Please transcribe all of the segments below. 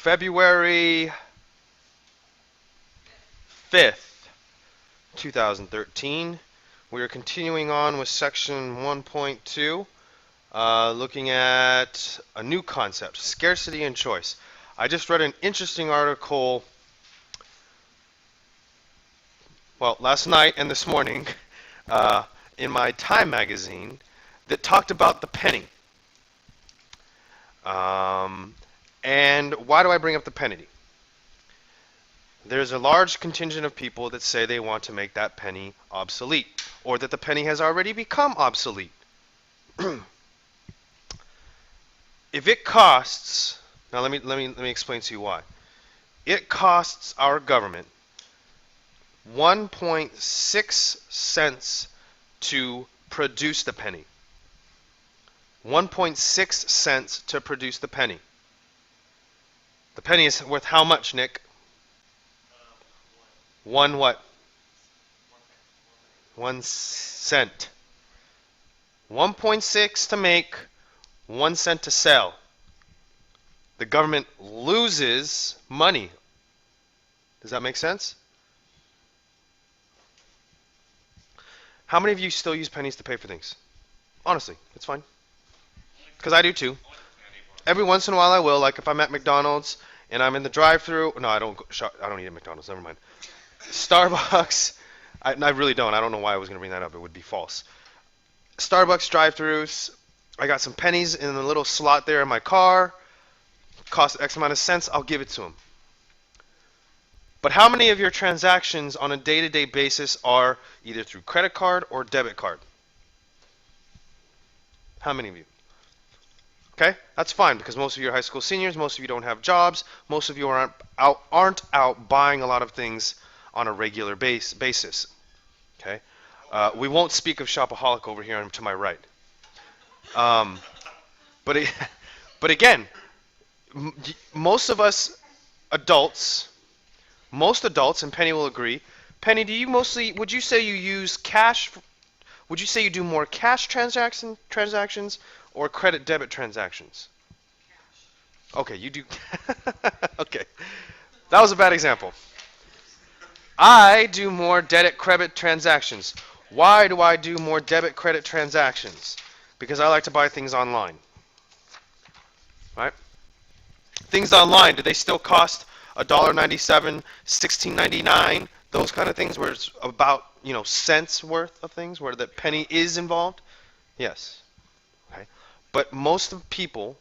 February 5th, 2013. We are continuing on with section 1.2, looking at a new concept, scarcity and choice. I just read an interesting article, well, last night and this morning, in my Time magazine that talked about the penny. And why do I bring up the penny? There's a large contingent of people that say they want to make that penny obsolete, or that the penny has already become obsolete. If it costs, now let me explain to you why. It costs our government 1.6 cents to produce the penny. 1.6 cents to produce the penny. The penny is worth how much, Nick? One what? 1 cent. 1.6 to make, 1 cent to sell. The government loses money. Does that make sense? How many of you still use pennies to pay for things? Honestly, it's fine. Because I do too. Every once in a while I will, like if I'm at McDonald's and I'm in the drive-thru. No, I don't eat at McDonald's, never mind. Starbucks, I really don't. I don't know why I was going to bring that up. It would be false. Starbucks drive-thrus, I got some pennies in the little slot there in my car. Cost X amount of cents, I'll give it to them. But how many of your transactions on a day-to-day basis are either through credit card or debit card? How many of you? Okay, that's fine because most of you are high school seniors, most of you don't have jobs, most of you aren't out buying a lot of things on a regular basis. Okay, we won't speak of shopaholic over here to my right. But again, most of us adults, and Penny will agree. Penny, would you say you use cash? Would you say you do more cash transactions or credit debit transactions? Cash. Okay, you do. Okay, that was a bad example. I do more debit credit transactions. Why do I do more debit credit transactions? Because I like to buy things online. Right? Things online, do they still cost $1.97, $16.99, those kind of things where it's about, cents worth of things, where the penny is involved? Yes. Okay. But most of people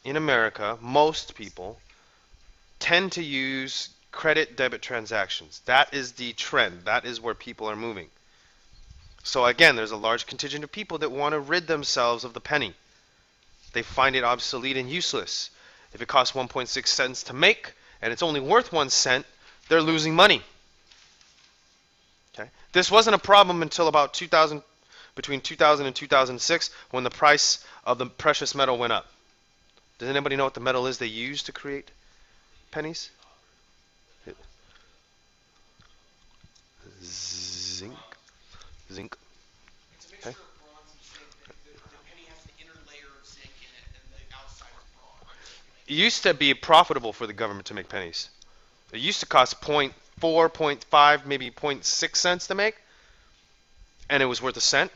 in America, most people tend to use credit debit transactions. That is the trend. That is where people are moving. So again, there's a large contingent of people that want to rid themselves of the penny. They find it obsolete and useless. If it costs 1.6 cents to make and it's only worth 1 cent, they're losing money. Okay? This wasn't a problem until about between 2000 and 2006 when the price of the precious metal went up. Does anybody know what the metal is they use to create pennies? Zinc. It's a mixture of bronze and zinc. The penny has the inner layer of zinc in it, and the outside is bronze. It used to be profitable for the government to make pennies. It used to cost 0.4, 0.5, maybe 0.6 cents to make, and it was worth a cent,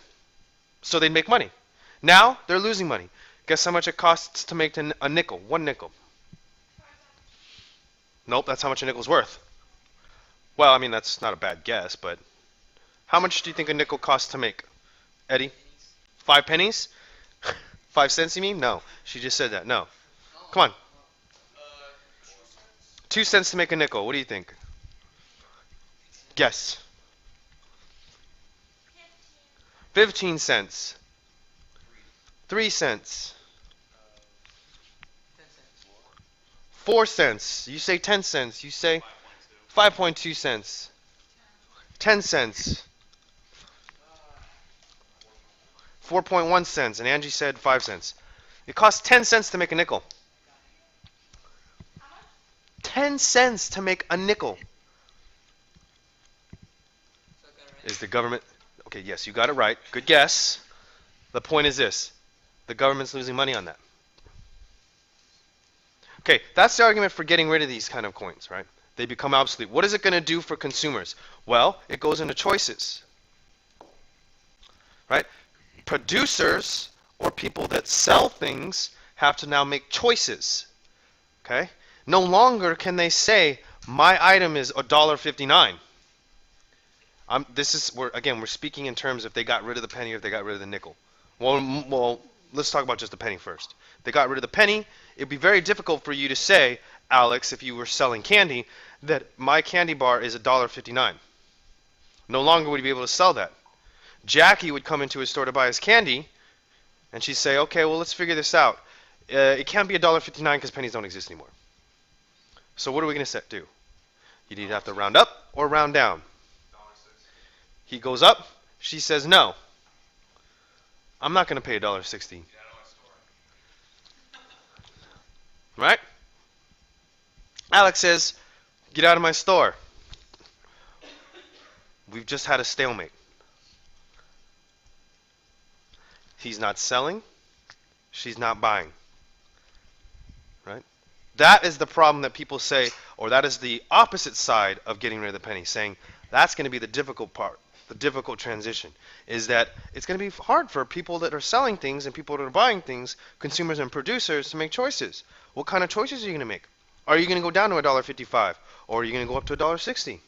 so they'd make money. Now they're losing money. Guess how much it costs to make a nickel? 1 nickel. Nope, that's how much a nickel's worth. Well, I mean, that's not a bad guess, but how much do you think a nickel costs to make? Eddie? 5 pennies? 5 cents, you mean? No. She just said that. No. Come on. 2 cents to make a nickel. What do you think? Guess. 15 cents. 3 cents. 4 cents. You say 10 cents. You say 5.2 cents. 10 cents. 4.1 cents. And Angie said 5 cents. It costs 10 cents to make a nickel. 10 cents to make a nickel. Is the government... Okay, yes, you got it right. Good guess. The point is this. The government's losing money on that. Okay, that's the argument for getting rid of these kind of coins, right? They become obsolete. What is it going to do for consumers? Well, it goes into choices, right? Producers or people that sell things have to now make choices, okay? No longer can they say my item is $1.59. This is we're speaking in terms if they got rid of the penny or if they got rid of the nickel. Well, let's talk about just the penny first. They got rid of the penny. It'd be very difficult for you to say, Alex, if you were selling candy, that my candy bar is $1.59. No longer would you be able to sell that. Jackie would come into his store to buy his candy, and she'd say, okay, well, let's figure this out. It can't be $1.59 because pennies don't exist anymore. So what are we going to do? You'd either have to round up or round down. He goes up. She says, no, I'm not going to pay $1.60. Right? Alex says, get out of my store. We've just had a stalemate. He's not selling. She's not buying. Right? That is the problem that people say, or that is the opposite side of getting rid of the penny, saying that's going to be the difficult part, the difficult transition, is that it's going to be hard for people that are selling things and people that are buying things, consumers and producers, to make choices. What kind of choices are you going to make? Are you going to go down to $1.55, or are you going to go up to $1.60?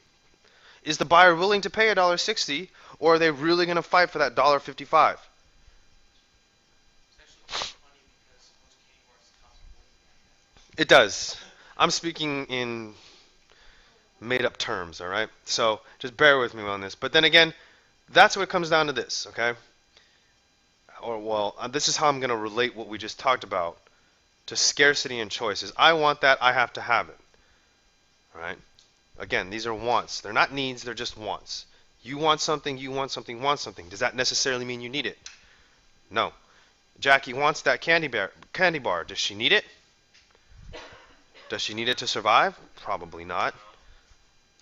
Is the buyer willing to pay $1.60, or are they really going to fight for that $1.55? It does. I'm speaking in made up terms, all right? So just bear with me on this. But then again, that's what it comes down to this, okay? This is how I'm going to relate what we just talked about to scarcity and choices. I want that, I have to have it, all right? Again, these are wants. They're not needs, they're just wants. You want something, you want something, want something. Does that necessarily mean you need it? No. Jackie wants that candy bar. Does she need it? Does she need it to survive? Probably not.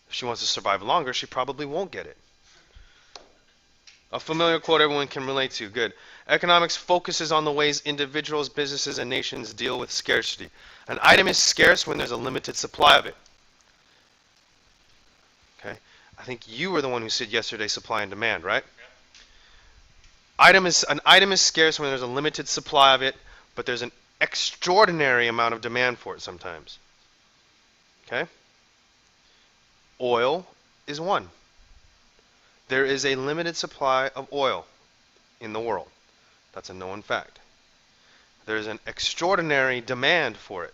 If she wants to survive longer, she probably won't get it. A familiar quote everyone can relate to. Good. Economics focuses on the ways individuals, businesses, and nations deal with scarcity. An item is scarce when there's a limited supply of it. Okay? I think you were the one who said yesterday supply and demand, right? An item is scarce when there's a limited supply of it, but there's an extraordinary amount of demand for it sometimes. Okay? Oil is one. There is a limited supply of oil in the world. That's a known fact. There is an extraordinary demand for it.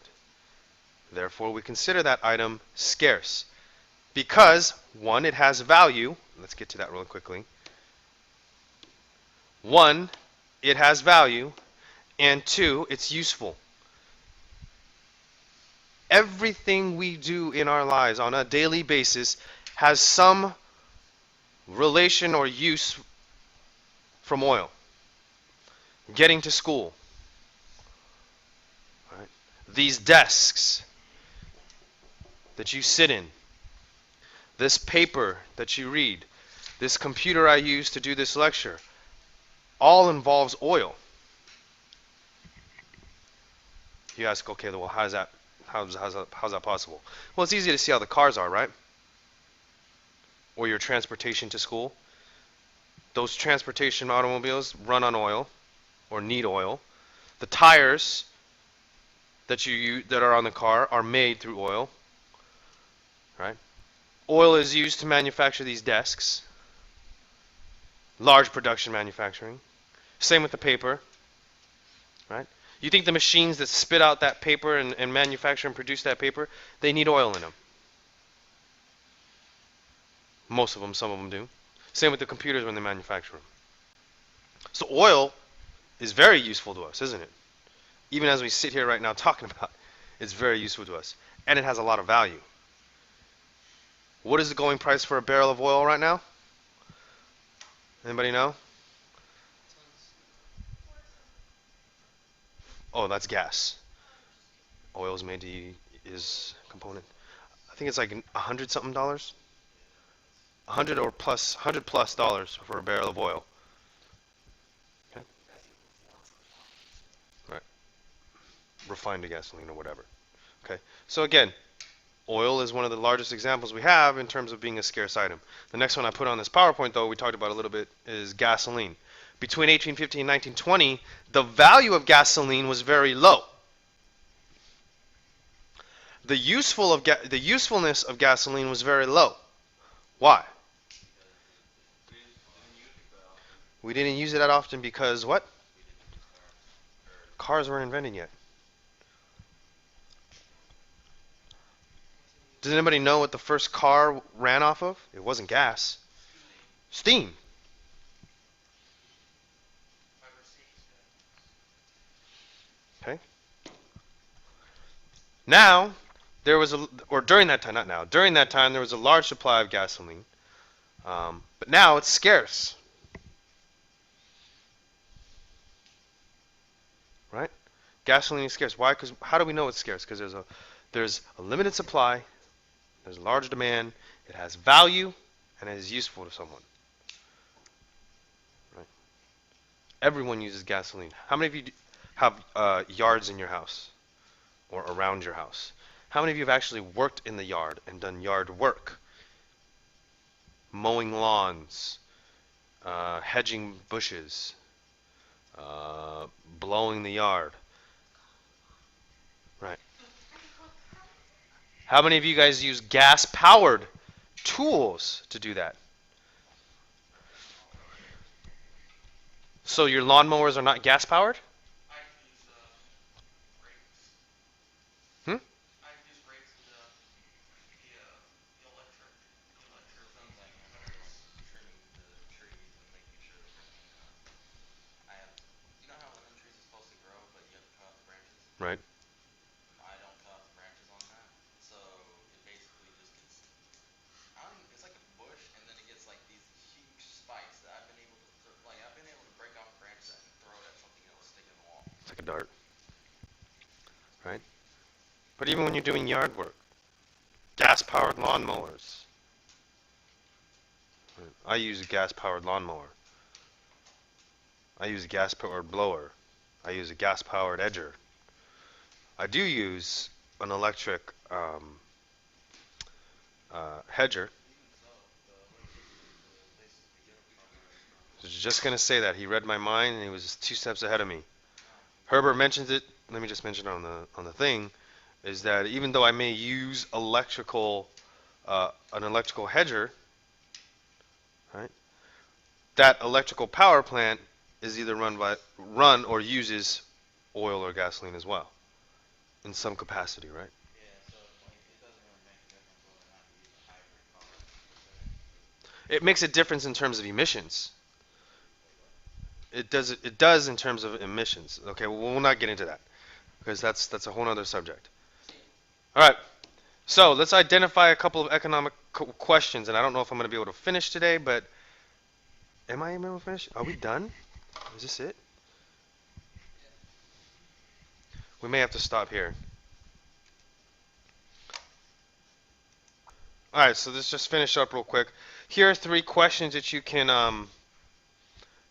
Therefore, we consider that item scarce. Because, one, it has value. Let's get to that real quickly. One, it has value. And two, it's useful. Everything we do in our lives on a daily basis has some relation or use from oil. Getting to school. Right? These desks that you sit in. This paper that you read. This computer I use to do this lecture. All involves oil. You ask, okay, well, how's that possible? Well, it's easy to see how the cars are, right? Or your transportation to school. Those transportation automobiles run on oil or need oil. The tires that are on the car are made through oil, right? Oil is used to manufacture these desks. Large production manufacturing. Same with the paper, right? You think the machines that spit out that paper and manufacture and produce that paper, they need oil in them? Most of them, some of them do. Same with the computers when they manufacture them. So oil is very useful to us, isn't it? Even as we sit here right now talking about it, it's very useful to us. And it has a lot of value. What is the going price for a barrel of oil right now? Anybody know? Oh, that's gas. Oil is made to is component. I think it's like $100 something. $100 plus dollars for a barrel of oil. Okay. Right. Refined gasoline or whatever. Okay. So again, oil is one of the largest examples we have in terms of being a scarce item. The next one I put on this PowerPoint, though, we talked about a little bit, is gasoline. Between 1850 and 1920, the value of gasoline was very low. The usefulness of gasoline was very low. Why? We didn't use it that often because what? Cars weren't invented yet. Does anybody know what the first car ran off of? It wasn't gas. Steam. Okay. Now, there was or during that time, not now, during that time, there was a large supply of gasoline. But now it's scarce. Right? Gasoline is scarce. Why? Because how do we know it's scarce? Because there's a limited supply, there's a large demand, it has value, and it is useful to someone. Right? Everyone uses gasoline. How many of you have yards in your house or around your house? How many of you have actually worked in the yard and done yard work? Mowing lawns, hedging bushes, blowing the yard. Right. How many of you guys use gas-powered tools to do that? So your lawnmowers are not gas-powered? I use rakes. Hmm? I use rakes and the electric. The electric. Sometimes when I was trimming the trees and making sure that they're clean, I have, you know how lemon trees are supposed to grow, but you have to cut off the branches? Right. I don't cut off the branches on that, so it basically just gets, I don't even, it's like a bush, and then it gets like these huge spikes that I've been able to, like I've been able to break off a branch that and throw it at something that was sticking in the wall. It's like a dart. Right? But even when you're doing yard work, gas-powered lawnmowers. Right. I use a gas-powered lawnmower. I use a gas-powered blower. I use a gas-powered edger. I do use an electric hedger. Even so, the electricity to the places we get them from I was just going to say that. He read my mind and he was 2 steps ahead of me. no, Herbert mentions it. Let me just mention it on the thing, is that even though I may use an electrical hedger, right? That electrical power plant is either run or uses oil or gasoline as well, in some capacity, right? yeah, so it doesn't really make a difference whether or not you use a hybrid car per se. It makes a difference in terms of emissions. Wait, what? It does in terms of emissions. Okay, well, we'll not get into that because that's a whole other subject. All right. So let's identify a couple of economic questions, and I don't know if I'm going to be able to finish today, but am I able to finish? Are we done? Is this it? We may have to stop here. All right, so let's just finish up real quick. Here are 3 questions that you can,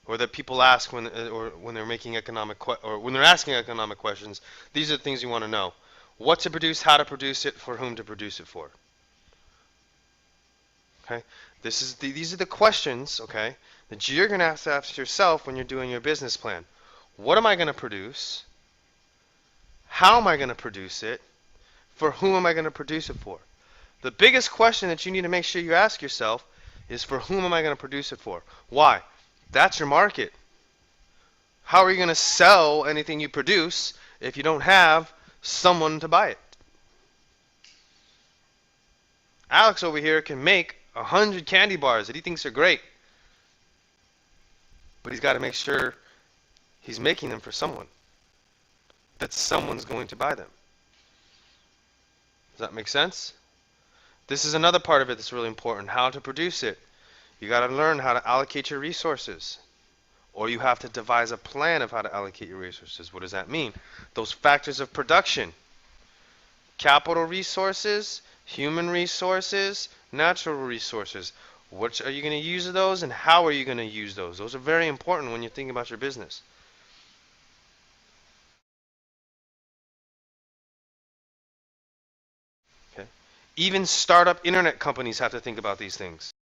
or that people ask when they're making or when they're asking economic questions. These are the things you want to know: what to produce, how to produce it, for whom to produce it for. Okay, these are the questions, okay, that you're going to have to ask yourself when you're doing your business plan. What am I going to produce? How am I going to produce it? For whom am I going to produce it for? The biggest question that you need to make sure you ask yourself is, for whom am I going to produce it for? Why? That's your market. How are you going to sell anything you produce if you don't have someone to buy it? Alex over here can make 100 candy bars that he thinks are great, but he's got to make sure he's making them for someone, that someone's going to buy them. Does that make sense? This is another part of it that's really important: how to produce it. You got to learn how to allocate your resources, or you have to devise a plan of how to allocate your resources. What does that mean? Those factors of production: capital resources, human resources, natural resources. Which are you going to use those, and how are you going to use those? Those are very important when you're thinking about your business. Even startup internet companies have to think about these things.